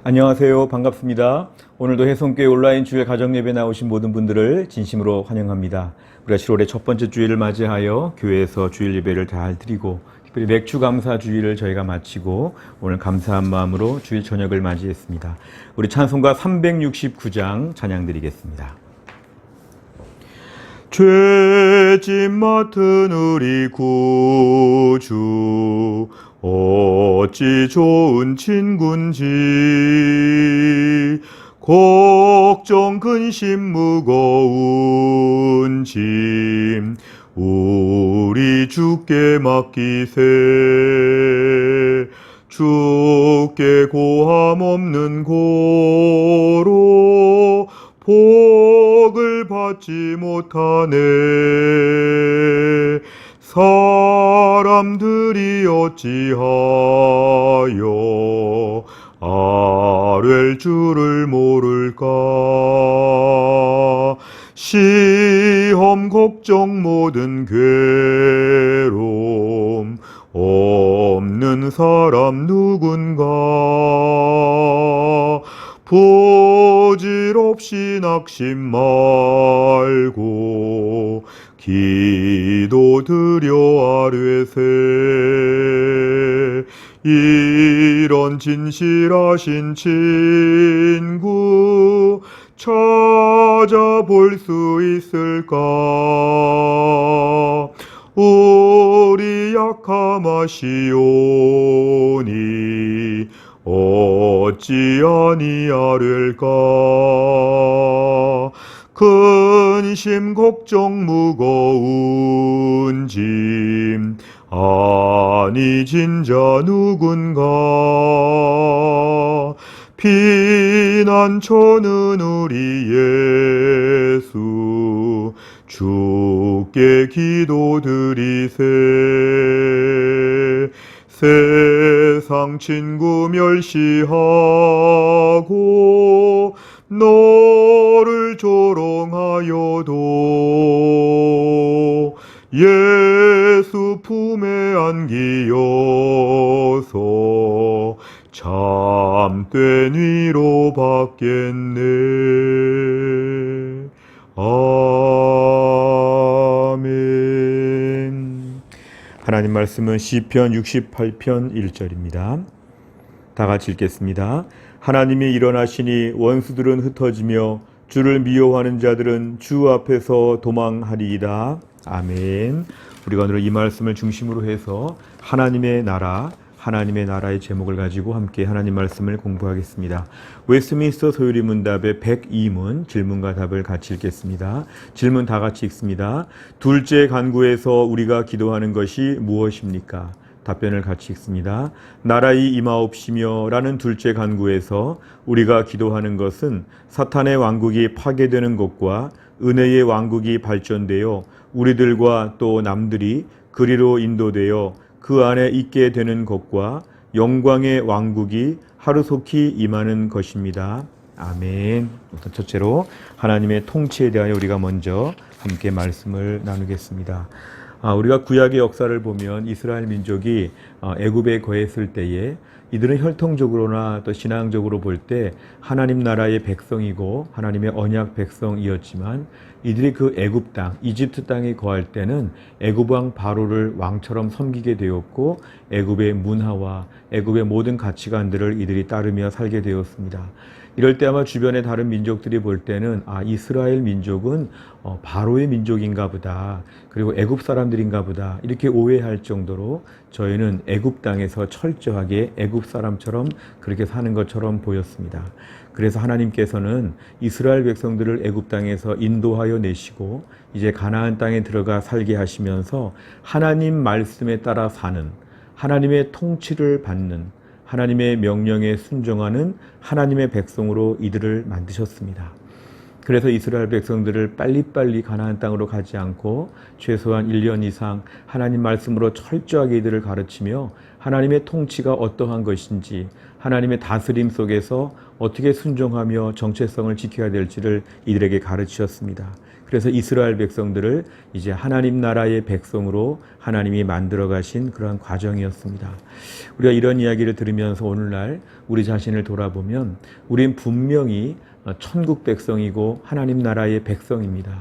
안녕하세요. 반갑습니다. 오늘도 해성교회 온라인 주일 가정예배 나오신 모든 분들을 진심으로 환영합니다. 우리가 7월의 첫 번째 주일을 맞이하여 교회에서 주일 예배를 잘 드리고 특별히 맥주 감사 주일을 저희가 마치고 오늘 감사한 마음으로 주일 저녁을 맞이했습니다. 우리 찬송가 369장 찬양 드리겠습니다. 죄짐 맡은 우리 구주 어찌 좋은 친군지 걱정 근심 무거운 짐 우리 주께 맡기세. 주께 고함 없는 고로 복을 받지 못하네. 사람들이 어찌하여 아뢰 줄을 모를까. 시험 걱정 모든 괴로움 없는 사람 누군가. 부질없이 낙심 말고 기도 드려 아뢰세. 이런 진실하신 친구 찾아볼 수 있을까. 우리 약함하시오니 어찌 아니하릴까. 근심 걱정 무거운 짐 아니 진자 누군가. 피난처는 우리 예수 주께 기도드리세. 세상 친구 멸시하고 너를 조롱하여도 예수 품에 안기어서 참된 위로 받겠네. 아멘. 하나님 말씀은 시편 68편 1절입니다. 다 같이 읽겠습니다. 하나님이 일어나시니 원수들은 흩어지며 주를 미워하는 자들은 주 앞에서 도망하리이다. 아멘. 우리가 오늘 이 말씀을 중심으로 해서 하나님의 나라의 제목을 가지고 함께 하나님 말씀을 공부하겠습니다. 웨스트민스터 소요리 문답의 102문 질문과 답을 같이 읽겠습니다. 질문 다 같이 읽습니다. 둘째 간구에서 우리가 기도하는 것이 무엇입니까? 답변을 같이 읽습니다. 나라의 임하옵시며 라는 둘째 간구에서 우리가 기도하는 것은 사탄의 왕국이 파괴되는 것과 은혜의 왕국이 발전되어 우리들과 또 남들이 그리로 인도되어 그 안에 있게 되는 것과 영광의 왕국이 하루속히 임하는 것입니다. 아멘. 우선 첫째로 하나님의 통치에 대하여 우리가 먼저 함께 말씀을 나누겠습니다. 우리가 구약의 역사를 보면 이스라엘 민족이 애굽에 거했을 때에 이들은 혈통적으로나 또 신앙적으로 볼 때 하나님 나라의 백성이고 하나님의 언약 백성이었지만 이들이 그 애굽 땅, 이집트 땅에 거할 때는 애굽 왕 바로를 왕처럼 섬기게 되었고 애굽의 문화와 애굽의 모든 가치관들을 이들이 따르며 살게 되었습니다. 이럴 때 아마 주변의 다른 민족들이 볼 때는 이스라엘 민족은 바로의 민족인가 보다, 그리고 애굽 사람들인가 보다 이렇게 오해할 정도로 저희는 애굽 땅에서 철저하게 애굽 사람처럼 그렇게 사는 것처럼 보였습니다. 그래서 하나님께서는 이스라엘 백성들을 애굽 땅에서 인도하여 내시고 이제 가나안 땅에 들어가 살게 하시면서 하나님 말씀에 따라 사는, 하나님의 통치를 받는, 하나님의 명령에 순종하는 하나님의 백성으로 이들을 만드셨습니다. 그래서 이스라엘 백성들을 빨리빨리 가나안 땅으로 가지 않고 최소한 1년 이상 하나님 말씀으로 철저하게 이들을 가르치며 하나님의 통치가 어떠한 것인지, 하나님의 다스림 속에서 어떻게 순종하며 정체성을 지켜야 될지를 이들에게 가르치셨습니다. 그래서 이스라엘 백성들을 이제 하나님 나라의 백성으로 하나님이 만들어 가신 그러한 과정이었습니다. 우리가 이런 이야기를 들으면서 오늘날 우리 자신을 돌아보면 우린 분명히 천국 백성이고 하나님 나라의 백성입니다.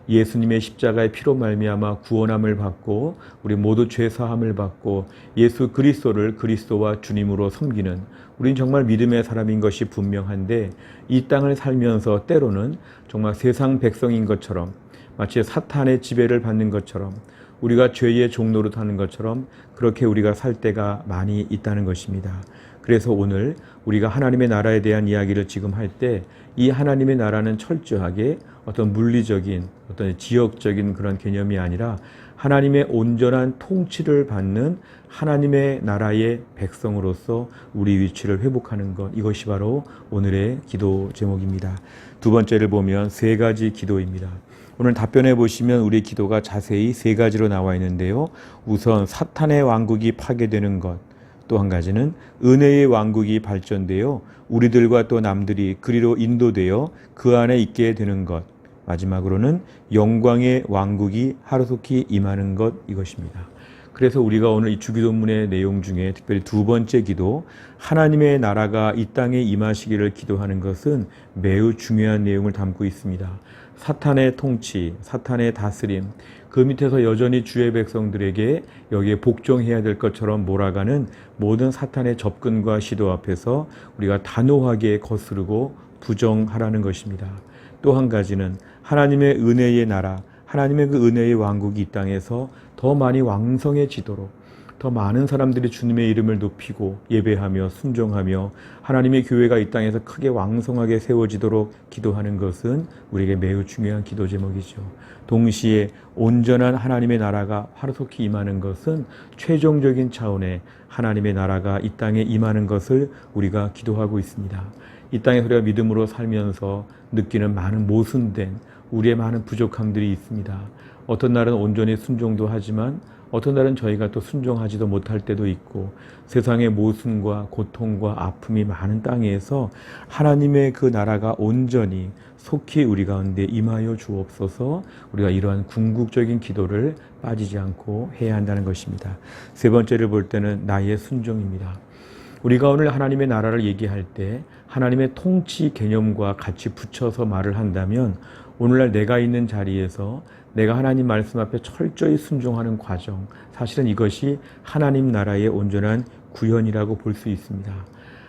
예수님의 십자가의 피로 말미암아 구원함을 받고 우리 모두 죄 사함을 받고 예수 그리스도를 그리스도와 주님으로 섬기는 우린 정말 믿음의 사람인 것이 분명한데 이 땅을 살면서 때로는 정말 세상 백성인 것처럼 마치 사탄의 지배를 받는 것처럼 우리가 죄의 종노릇 하는 것처럼 그렇게 우리가 살 때가 많이 있다는 것입니다. 그래서 오늘 우리가 하나님의 나라에 대한 이야기를 지금 할 때 이 하나님의 나라는 철저하게 어떤 물리적인 어떤 지역적인 그런 개념이 아니라 하나님의 온전한 통치를 받는 하나님의 나라의 백성으로서 우리 위치를 회복하는 것, 이것이 바로 오늘의 기도 제목입니다. 두 번째를 보면 세 가지 기도입니다. 오늘 답변해 보시면 우리 기도가 자세히 세 가지로 나와 있는데요. 우선 사탄의 왕국이 파괴되는 것, 또 한 가지는 은혜의 왕국이 발전되어 우리들과 또 남들이 그리로 인도되어 그 안에 있게 되는 것, 마지막으로는 영광의 왕국이 하루속히 임하는 것, 이것입니다. 그래서 우리가 오늘 이 주기도문의 내용 중에 특별히 두 번째 기도, 하나님의 나라가 이 땅에 임하시기를 기도하는 것은 매우 중요한 내용을 담고 있습니다. 사탄의 통치, 사탄의 다스림, 그 밑에서 여전히 주의 백성들에게 여기에 복종해야 될 것처럼 몰아가는 모든 사탄의 접근과 시도 앞에서 우리가 단호하게 거스르고 부정하라는 것입니다. 또 한 가지는 하나님의 은혜의 나라, 하나님의 그 은혜의 왕국이 이 땅에서 더 많이 왕성해지도록 더 많은 사람들이 주님의 이름을 높이고 예배하며 순종하며 하나님의 교회가 이 땅에서 크게 왕성하게 세워지도록 기도하는 것은 우리에게 매우 중요한 기도 제목이죠. 동시에 온전한 하나님의 나라가 하루속히 임하는 것은 최종적인 차원의 하나님의 나라가 이 땅에 임하는 것을 우리가 기도하고 있습니다. 이 땅에서 우리가 믿음으로 살면서 느끼는 많은 모순된 우리의 많은 부족함들이 있습니다. 어떤 날은 온전히 순종도 하지만 어떤 날은 저희가 또 순종하지도 못할 때도 있고 세상의 모순과 고통과 아픔이 많은 땅에서 하나님의 그 나라가 온전히 속히 우리 가운데 임하여 주옵소서. 우리가 이러한 궁극적인 기도를 빠지지 않고 해야 한다는 것입니다. 세 번째를 볼 때는 나의 순종입니다. 우리가 오늘 하나님의 나라를 얘기할 때 하나님의 통치 개념과 같이 붙여서 말을 한다면 오늘날 내가 있는 자리에서 내가 하나님 말씀 앞에 철저히 순종하는 과정, 사실은 이것이 하나님 나라의 온전한 구현이라고 볼 수 있습니다.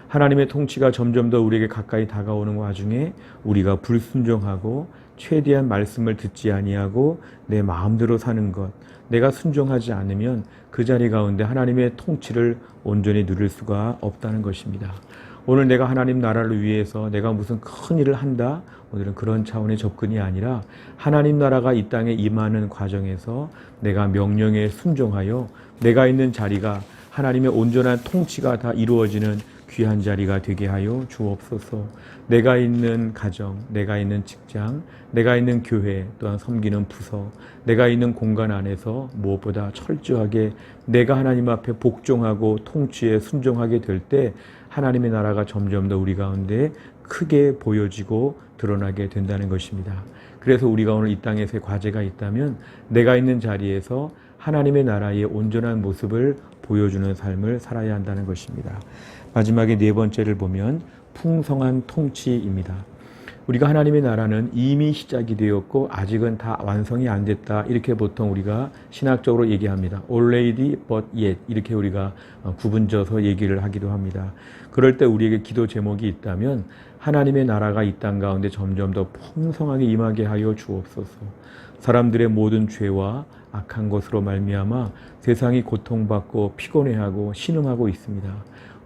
하나님의 통치가 점점 더 우리에게 가까이 다가오는 와중에 우리가 불순종하고 최대한 말씀을 듣지 아니하고 내 마음대로 사는 것, 내가 순종하지 않으면 그 자리 가운데 하나님의 통치를 온전히 누릴 수가 없다는 것입니다. 오늘 내가 하나님 나라를 위해서 내가 무슨 큰 일을 한다? 오늘은 그런 차원의 접근이 아니라 하나님 나라가 이 땅에 임하는 과정에서 내가 명령에 순종하여 내가 있는 자리가 하나님의 온전한 통치가 다 이루어지는 귀한 자리가 되게 하여 주옵소서. 내가 있는 가정, 내가 있는 직장, 내가 있는 교회, 또한 섬기는 부서, 내가 있는 공간 안에서 무엇보다 철저하게 내가 하나님 앞에 복종하고 통치에 순종하게 될 때 하나님의 나라가 점점 더 우리 가운데 크게 보여지고 드러나게 된다는 것입니다. 그래서 우리가 오늘 이 땅에서의 과제가 있다면 내가 있는 자리에서 하나님의 나라의 온전한 모습을 보여주는 삶을 살아야 한다는 것입니다. 마지막에 네 번째를 보면 풍성한 통치입니다. 우리가 하나님의 나라는 이미 시작이 되었고 아직은 다 완성이 안 됐다, 이렇게 보통 우리가 신학적으로 얘기합니다. Already but yet, 이렇게 우리가 구분져서 얘기를 하기도 합니다. 그럴 때 우리에게 기도 제목이 있다면 하나님의 나라가 이 땅 가운데 점점 더 풍성하게 임하게 하여 주옵소서. 사람들의 모든 죄와 악한 것으로 말미암아 세상이 고통받고 피곤해하고 신음하고 있습니다.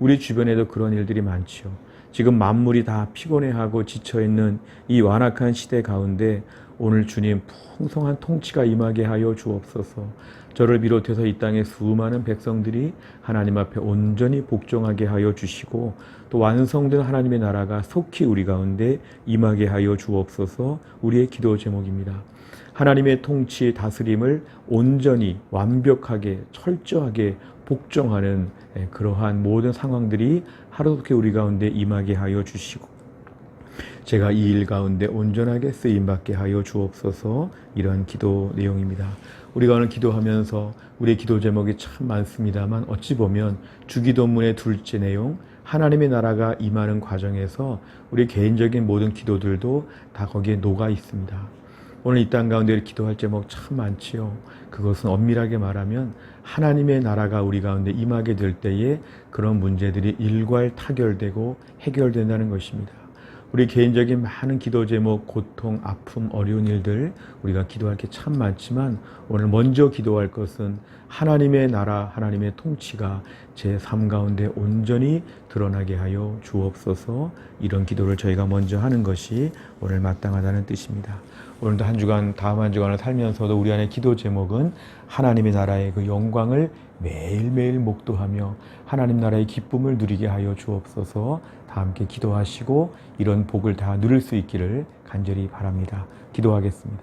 우리 주변에도 그런 일들이 많죠. 지금 만물이 다 피곤해하고 지쳐있는 이 완악한 시대 가운데 오늘 주님 풍성한 통치가 임하게 하여 주옵소서. 저를 비롯해서 이 땅의 수많은 백성들이 하나님 앞에 온전히 복종하게 하여 주시고 또 완성된 하나님의 나라가 속히 우리 가운데 임하게 하여 주옵소서. 우리의 기도 제목입니다. 하나님의 통치 다스림을 온전히 완벽하게 철저하게 복종하는 그러한 모든 상황들이 하루속히 우리 가운데 임하게 하여 주시고 제가 이 일 가운데 온전하게 쓰임받게 하여 주옵소서. 이러한 기도 내용입니다. 우리가 오늘 기도하면서 우리의 기도 제목이 참 많습니다만 어찌 보면 주기도문의 둘째 내용 하나님의 나라가 임하는 과정에서 우리 개인적인 모든 기도들도 다 거기에 녹아 있습니다. 오늘 이 땅 가운데 기도할 제목 참 많지요. 그것은 엄밀하게 말하면 하나님의 나라가 우리 가운데 임하게 될 때에 그런 문제들이 일괄타결되고 해결된다는 것입니다. 우리 개인적인 많은 기도 제목, 고통, 아픔, 어려운 일들 우리가 기도할 게 참 많지만 오늘 먼저 기도할 것은 하나님의 나라, 하나님의 통치가 제 삶 가운데 온전히 드러나게 하여 주옵소서. 이런 기도를 저희가 먼저 하는 것이 오늘 마땅하다는 뜻입니다. 오늘도 한 주간, 다음 한 주간을 살면서도 우리 안에 기도 제목은 하나님의 나라의 그 영광을 매일매일 목도하며 하나님 나라의 기쁨을 누리게 하여 주옵소서. 다 함께 기도하시고 이런 복을 다 누릴 수 있기를 간절히 바랍니다. 기도하겠습니다.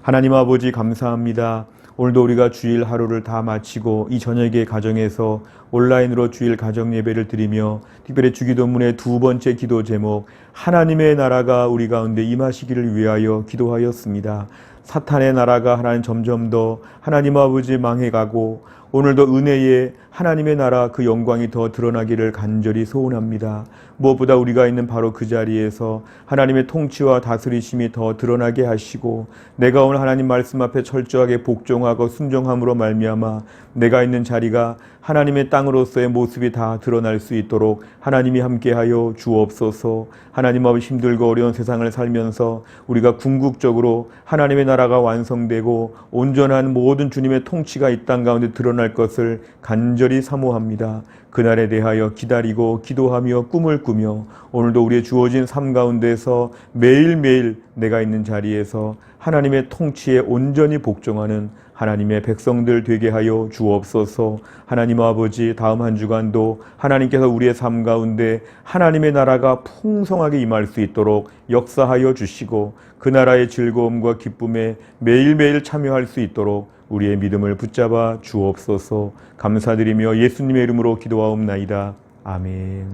하나님 아버지 감사합니다. 오늘도 우리가 주일 하루를 다 마치고 이 저녁의 가정에서 온라인으로 주일 가정 예배를 드리며 특별히 주기도문의 두 번째 기도 제목 하나님의 나라가 우리 가운데 임하시기를 위하여 기도하였습니다. 사탄의 나라가 하나님 점점 더 하나님 아버지 망해가고 오늘도 은혜에 하나님의 나라 그 영광이 더 드러나기를 간절히 소원합니다. 무엇보다 우리가 있는 바로 그 자리에서 하나님의 통치와 다스리심이 더 드러나게 하시고 내가 오늘 하나님 말씀 앞에 철저하게 복종하고 순종함으로 말미암아 내가 있는 자리가 하나님의 땅으로서의 모습이 다 드러날 수 있도록 하나님이 함께하여 주옵소서. 하나님 아버지 힘들고 어려운 세상을 살면서 우리가 궁극적으로 하나님의 나라가 완성되고 온전한 모든 주님의 통치가 이 땅 가운데 드러날 것을 간절히 사모합니다. 그날에 대하여 기다리고 기도하며 꿈을 꾸며 오늘도 우리의 주어진 삶 가운데서 매일매일 내가 있는 자리에서 하나님의 통치에 온전히 복종하는 하나님의 백성들 되게 하여 주옵소서. 하나님 아버지 다음 한 주간도 하나님께서 우리의 삶 가운데 하나님의 나라가 풍성하게 임할 수 있도록 역사하여 주시고 그 나라의 즐거움과 기쁨에 매일매일 참여할 수 있도록 우리의 믿음을 붙잡아 주옵소서. 감사드리며 예수님의 이름으로 기도하옵나이다. 아멘.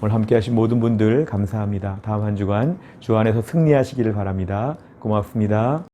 오늘 함께 하신 모든 분들 감사합니다. 다음 한 주간 주 안에서 승리하시기를 바랍니다. 고맙습니다.